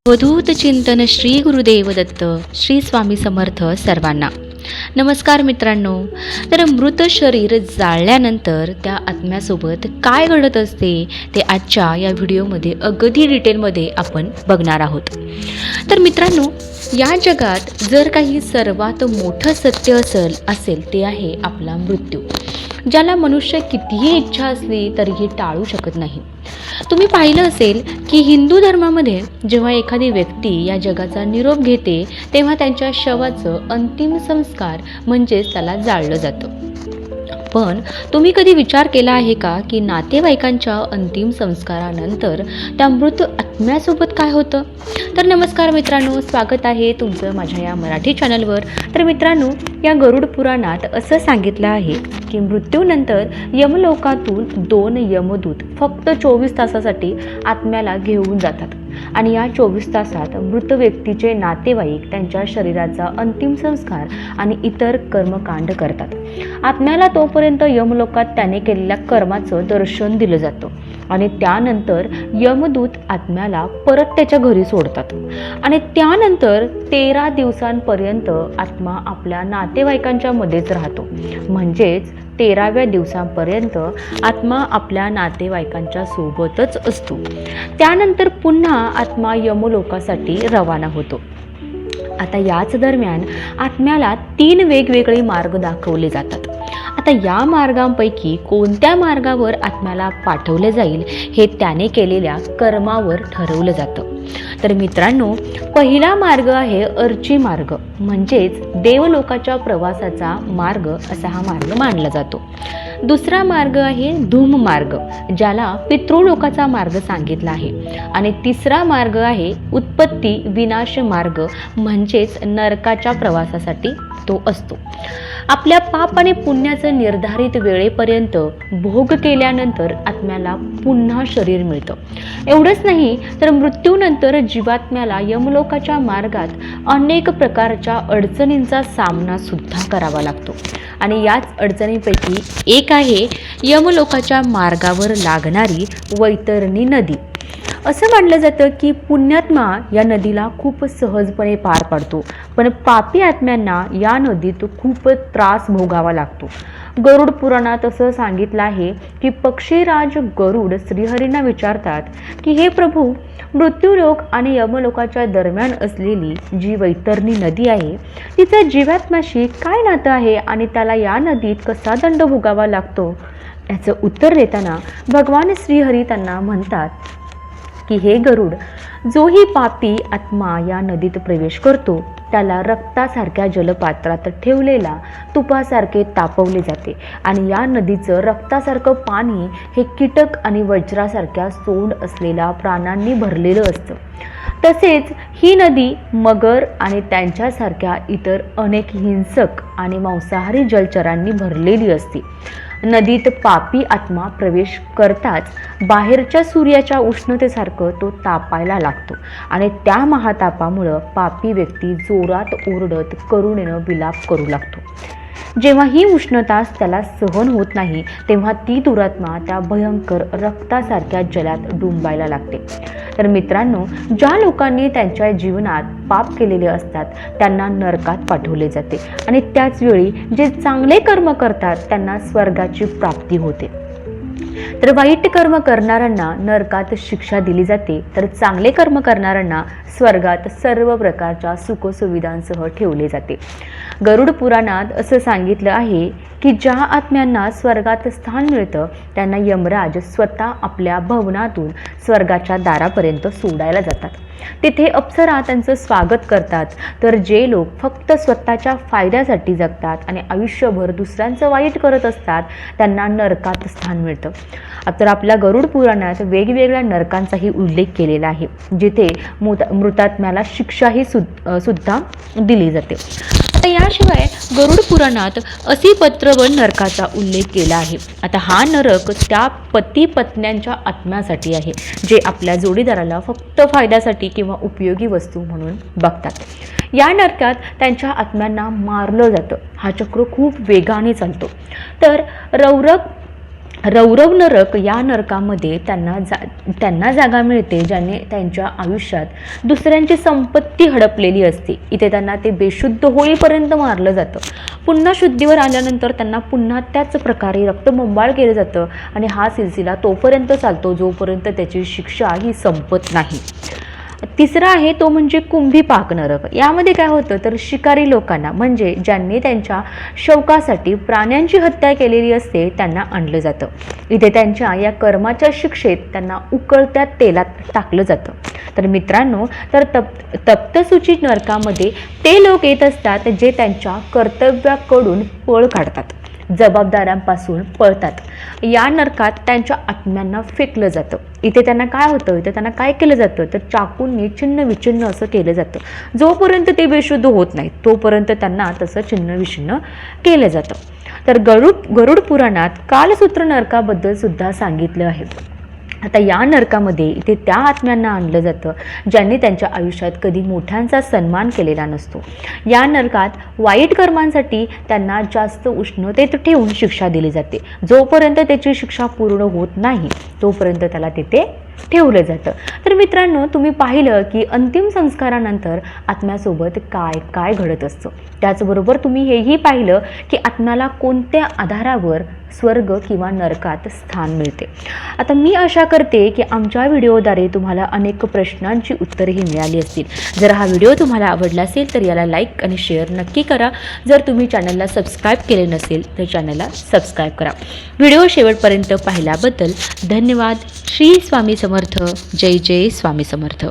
अवधूत चिंतन श्री गुरुदेव दत्त श्री स्वामी समर्थ सर्वांना नमस्कार मित्रांनो. तर मृत शरीर जाळल्यानंतर त्या आत्म्यासोबत काय घडत असते ते आजच्या या व्हिडिओमध्ये अगदी डिटेलमध्ये आपण बघणार आहोत. तर मित्रांनो, या जगात जर काही सर्वात मोठं सत्य असेल ते आहे आपला मृत्यू, ज्याला मनुष्य कितीही इच्छा असली तरीही टाळू शकत नाही. तुम्ही पाहिलं असेल की हिंदू धर्मामध्ये जेव्हा एखादी व्यक्ती या जगाचा निरोप घेते तेव्हा त्यांच्या शवाचं अंतिम संस्कार म्हणजेच त्याला जाळलं जातं. पण तुम्ही कधी विचार केला आहे का की नातेवाईकांच्या अंतिम संस्कारानंतर त्या मृत आत्म्यासोबत काय होतं? तर नमस्कार मित्रांनो, स्वागत आहे तुमचं माझ्या या मराठी चॅनलवर. तर मित्रांनो, या गरुड पुराणात असं सांगितलं आहे की मृत्यूनंतर यमलोकातून 2 यमदूत फक्त 24 तासासाठी आत्म्याला घेऊन जातात आणि या 24 तासात मृत व्यक्तीचे नातेवाईक त्यांच्या शरीराचा अंतिम संस्कार आणि इतर कर्मकांड करतात. आत्म्याला तोपर्यंत यमलोकात त्याने केलेल्या कर्माचं दर्शन दिलं जातं आणि त्यानंतर यमदूत आत्म्याला परत त्याच्या घरी सोडतात आणि त्यानंतर 13 दिवसांपर्यंत आत्मा आपल्या नातेवाईकांच्या मध्येच राहतो. म्हणजेच 13व्या दिवसापर्यंत आत्मा आपल्या नातेवाईकांच्या सोबतच असतो. त्यानंतर पुन्हा आत्मा यमलोकासाठी रवाना होतो. आता याच दरम्यान आत्म्याला 3 वेगवेगळे मार्ग दाखवले जातात. आता या मार्गांपैकी कोणत्या मार्गावर आत्म्याला पाठवले जाईल हे त्याने केलेल्या कर्मावर ठरवलं जातं. तर मित्रांनो, पहिला मार्ग आहे अर्ची मार्ग, म्हणजेच देवलोकाच्या प्रवासाचा मार्ग असा हा मार्ग मानला जातो. दुसरा मार्ग आहे धूम मार्ग, ज्याला पितृलोकाचा मार्ग सांगितला आहे. आणि तिसरा मार्ग आहे उत्पत्ती विनाश मार्ग, म्हणजेच नरकाच्या प्रवासासाठी तो असतो. आपल्या पाप आणि पुण्याचं निर्धारित वेळेपर्यंत भोग केल्यानंतर आत्म्याला पुन्हा शरीर मिळतं. एवढंच नाही तर मृत्यूनंतर जीवात्म्याला यमलोकाच्या मार्गात अनेक प्रकारच्या अडचणींचा सामना सुद्धा करावा लागतो. आणि याच अडचणींपैकी एक आहे यमलोकाच्या मार्गावर लागणारी वैतरणी नदी. असं मानलं जातं की पुण्यात्मा या नदीला खूप सहजपणे पार पाडतो, पण पापी आत्म्यांना या नदीत खूप त्रास भोगावा लागतो. गरुड पुराणात असं सांगितलं आहे की पक्षीराज गरुड श्रीहरींना विचारतात की हे प्रभू, मृत्यूलोक आणि यमलोकाच्या दरम्यान असलेली जी वैतरणी नदी आहे तिचं जीवात्म्याशी काय नातं आहे आणि त्याला या नदीत कसा दंड भोगावा लागतो? याचं उत्तर देताना भगवान श्रीहरी त्यांना म्हणतात की हे गरुड, जोही पापी आत्मा या नदीत प्रवेश करतो त्याला रक्तासारख्या जलपात्रात ठेवलेला तुपासारखे तापवले जाते आणि या नदीचं रक्तासारखं पाणी हे कीटक आणि वज्रासारख्या सोंड असलेल्या प्राण्यांनी भरलेलं असतं. तसेच ही नदी मगर आणि त्यांच्यासारख्या इतर अनेक हिंसक आणि मांसाहारी जलचरांनी भरलेली असते. नदीत पापी आत्मा प्रवेश करताच बाहेरच्या सूर्याच्या उष्णतेसारखं तो तापायला लागतो आणि त्या महातापामुळं पापी व्यक्ती जोरात ओरडत करुणेनं विलाप करू लागतो. जेव्हा ही उष्णता त्याला सहन होत नाही तेव्हा ती दुरात्मा त्या भयंकर रक्तासारख्या जलात डुंबायला लागते. तर मित्रांनो, ज्या लोकांनी त्यांच्या जीवनात पाप केलेले असतात त्यांना नरकात पाठवले जाते आणि त्याच वेळी जे चांगले कर्म करतात त्यांना स्वर्गाची प्राप्ती होते. तर वाईट कर्म करणाऱ्यांना नरकात शिक्षा दिली जाते, तर चांगले कर्म करणाऱ्यांना स्वर्गात सर्व प्रकारच्या सुखसुविधांसह ठेवले जाते. गरुड पुराणात असं सांगितलं आहे की ज्या आत्म्यांना स्वर्गात स्थान मिळतं त्यांना यमराज स्वतः आपल्या भवनातून स्वर्गाच्या दारापर्यंत सोडायला जातात. तिथे अप्सरा त्यांचं स्वागत करतात. तर जे लोक फक्त स्वतःच्या फायद्यासाठी जगतात आणि आयुष्यभर दुसऱ्यांचं वाईट करत असतात त्यांना नरकात स्थान मिळतं. तर आपल्या गरुड पुराणात वेगवेगळ्या नरकांचाही उल्लेख केलेला आहे, जिथे मृतात्म्याला शिक्षाही सुद्धा दिली जाते. आता याशिवाय गरुड पुराणात असिपत्र व नरकाचा उल्लेख केला आहे. आता हा नरक त्या पती पत्न्यांच्या आत्म्यासाठी आहे जे आपल्या जोडीदाराला फक्त फायद्यासाठी किंवा उपयोगी वस्तू म्हणून बघतात. या नरकात त्यांच्या आत्म्यांना मारलं जातं. हा चक्र खूप वेगाने चालतो. तर रौरक रौरव नरक या नरकामध्ये त्यांना जागा मिळते, ज्याने त्यांच्या आयुष्यात दुसऱ्यांची संपत्ती हडपलेली असते. इथे त्यांना ते बेशुद्ध होईपर्यंत मारलं जातं. पुन्हा शुद्धीवर आल्यानंतर त्यांना पुन्हा त्याच प्रकारे रक्तबंबाळ केलं जातं आणि हा सिलसिला तोपर्यंत चालतो जोपर्यंत त्याची शिक्षा ही संपत नाही. तिसरा आहे तो म्हणजे कुंभी पाक नरक. यामध्ये काय होतं तर शिकारी लोकांना, म्हणजे ज्यांनी त्यांच्या शौकासाठी प्राण्यांची हत्या केलेली असते, त्यांना आणलं जातं. इथे त्यांच्या या कर्माच्या शिक्षेत त्यांना उकळत्या तेलात टाकलं जातं. तर मित्रांनो, तर तप्तसूची नरकामध्ये ते लोक येत असतात जे त्यांच्या कर्तव्याकडून पळ काढतात, जबाबदारांपासून पळतात. या नरकात त्यांच्या आत्म्यांना फेकलं जातं. इथे त्यांना काय होतं, इथे त्यांना काय केलं जातं तर चाकूंनी छिन्न विछिन्न असं केलं जातं. जोपर्यंत ते बेशुद्ध होत नाहीत तोपर्यंत त्यांना तसं छिन्न विछिन्न केलं जातं. तर गरुड पुराणात कालसूत्र नरकाबद्दल सुद्धा सांगितलं आहे. आता या नरकामध्ये इथे त्या आत्म्यांना आणलं जातं ज्यांनी त्यांच्या आयुष्यात कधी मोठ्यांचा सन्मान केलेला नसतो. या नरकात वाईट कर्मांसाठी त्यांना जास्त उष्णतेत ठेवून शिक्षा दिली जाते. जोपर्यंत त्याची शिक्षा पूर्ण होत नाही तोपर्यंत त्याला तिथे ठेवलं जातं. तर मित्रांनो, तुम्ही पाहिलं की अंतिम संस्कारानंतर आत्म्यासोबत काय काय घडत असतं. त्याचबरोबर तुम्ही हेही पाहिलं की आत्म्याला कोणत्या आधारावर स्वर्ग किंवा नरकात स्थान मिळते. आता मी आशा करते की आमच्या व्हिडिओद्वारे तुम्हाला अनेक प्रश्नांची उत्तरेही मिळाली असतील. जर हा व्हिडिओ तुम्हाला आवडला असेल तर याला लाईक आणि शेअर नक्की करा. जर तुम्ही चॅनलला सबस्क्राईब केले नसेल तर चॅनलला सबस्क्राईब करा. व्हिडिओ शेवटपर्यंत पाहिल्याबद्दल धन्यवाद. श्री स्वामी समर्थ. जय जय स्वामी समर्थ.